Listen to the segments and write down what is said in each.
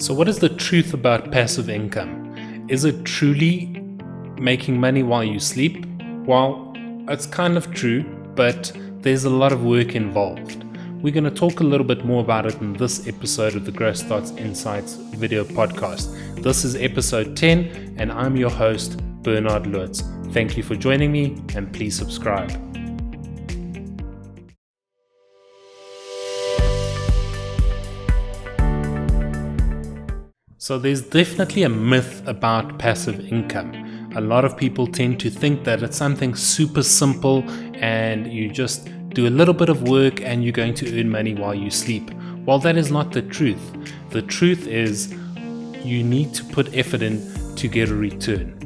So what is the truth about passive income? Is it truly making money while you sleep? Well, it's kind of true, but there's a lot of work involved. We're going to talk a little bit more about it in this episode of the Growth Starts Insights video podcast. This is episode 10, and I'm your host, Bernard Lutz. Thank you for joining me, and please subscribe. So there's definitely a myth about passive income. A lot of people tend to think that it's something super simple and you just do a little bit of work and you're going to earn money while you sleep. Well, that is not the truth. The truth is you need to put effort in to get a return.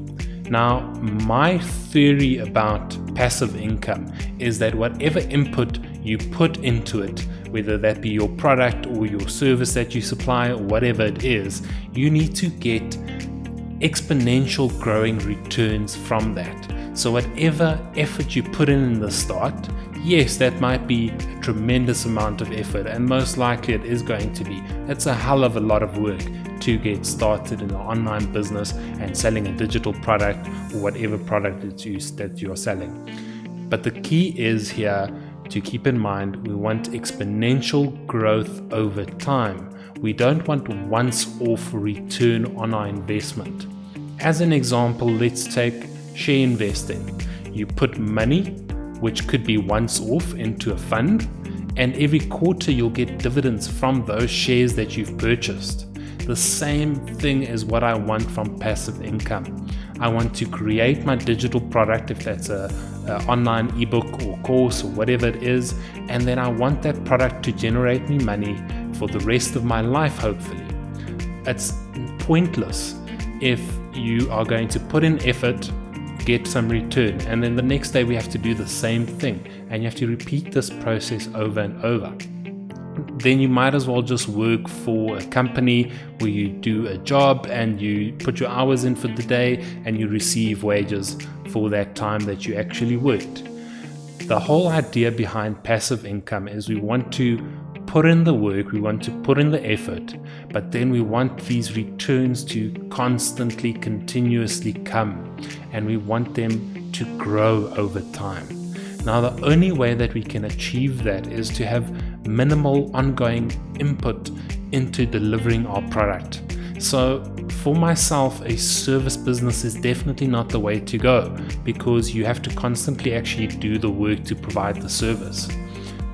Now, my theory about passive income is that whatever input you put into it, whether that be your product or your service that you supply or whatever it is, you need to get exponential growing returns from that. So whatever effort you put in the start, yes, that might be a tremendous amount of effort, and most likely it is going to be. It's a hell of a lot of work to get started in an online business and selling a digital product or whatever product it's used that you're selling. But the key is here to keep in mind, we want exponential growth over time. We don't want once-off return on our investment. As an example, let's take share investing. You put money, which could be once-off, into a fund, and every quarter you'll get dividends from those shares that you've purchased. The same thing is what I want from passive income. I want to create my digital product, if that's a online ebook or course or whatever it is, and then I want that product to generate me money for the rest of my life, hopefully. It's pointless if you are going to put in effort, get some return, and then the next day we have to do the same thing, and you have to repeat this process over and over. Then you might as well just work for a company where you do a job and you put your hours in for the day and you receive wages for that time that you actually worked. The whole idea behind passive income is we want to put in the work, we want to put in the effort, but then we want these returns to constantly, continuously come, and we want them to grow over time. Now, the only way that we can achieve that is to have minimal ongoing input into delivering our product. So for myself, a service business is definitely not the way to go, because you have to constantly actually do the work to provide the service.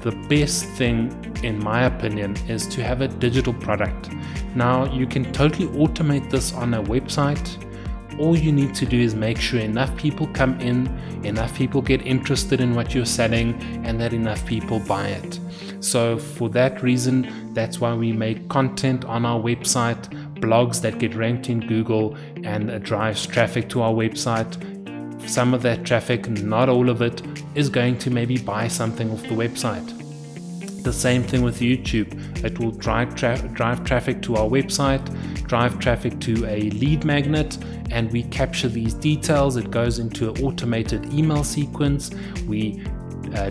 The best thing, in my opinion, is to have a digital product. Now, you can totally automate this on a website. All you need to do is make sure enough people come in, enough people get interested in what you're selling, and that enough people buy it. So for that reason, that's why we make content on our website, blogs that get ranked in Google, and it drives traffic to our website. Some of that traffic, not all of it, is going to maybe buy something off the website. The same thing with YouTube. It will drive traffic to our website, drive traffic to a lead magnet, and we capture these details. It goes into an automated email sequence. We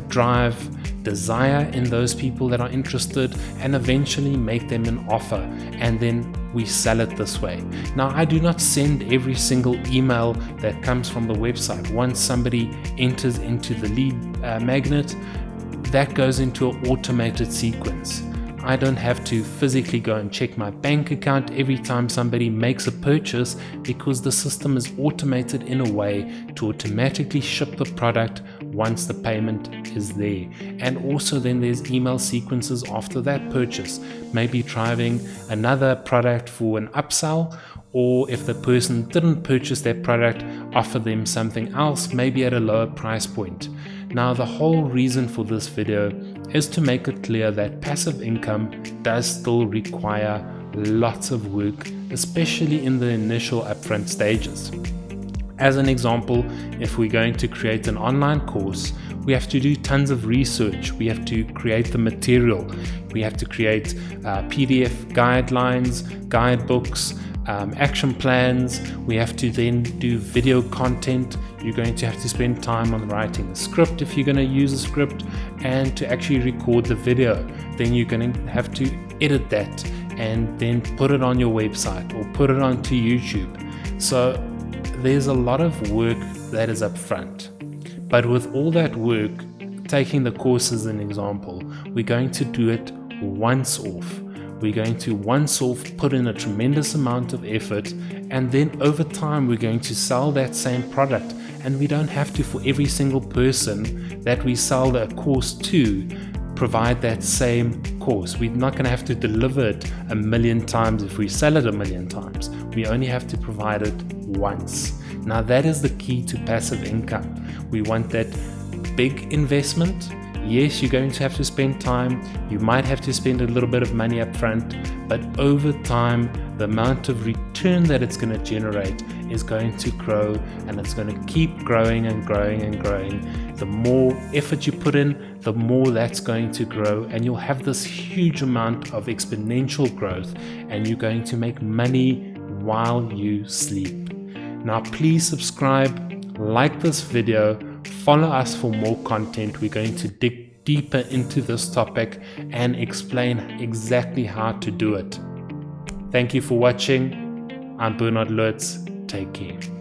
drive desire in those people that are interested and eventually make them an offer, and then we sell it this way. Now, I do not send every single email that comes from the website. Once somebody enters into the lead magnet, that goes into an automated sequence. I don't have to physically go and check my bank account every time somebody makes a purchase, because the system is automated in a way to automatically ship the product once the payment is there. And also then there's email sequences after that purchase, maybe driving another product for an upsell, or if the person didn't purchase that product, offer them something else, maybe at a lower price point. Now, the whole reason for this video is to make it clear that passive income does still require lots of work, especially in the initial upfront stages. As an example, if we're going to create an online course, we have to do tons of research. We have to create the material. We have to create PDF guidelines, guidebooks, action plans. We have to then do video content. You're going to have to spend time on writing the script if you're going to use a script, and to actually record the video. Then you're going to have to edit that and then put it on your website or put it onto YouTube. So there's a lot of work that is up front. But with all that work, taking the course as an example, we're going to do it once off. We're going to once off put in a tremendous amount of effort, and then over time we're going to sell that same product. And we don't have to, for every single person that we sell the course to, provide that same course. We're not going to have to deliver it 1,000,000 times if we sell it 1,000,000 times. We only have to provide it once. Now that is the key to passive income. We want that big investment. Yes, you're going to have to spend time. You might have to spend a little bit of money up front, but over time, the amount of return that it's going to generate is going to grow, and it's going to keep growing and growing and growing. The more effort you put in, the more that's going to grow, and you'll have this huge amount of exponential growth, and you're going to make money while you sleep. Now, please subscribe, like this video, follow us for more content. We're going to dig deeper into this topic and explain exactly how to do it. Thank you for watching. I'm Bernard Lutz. Take care.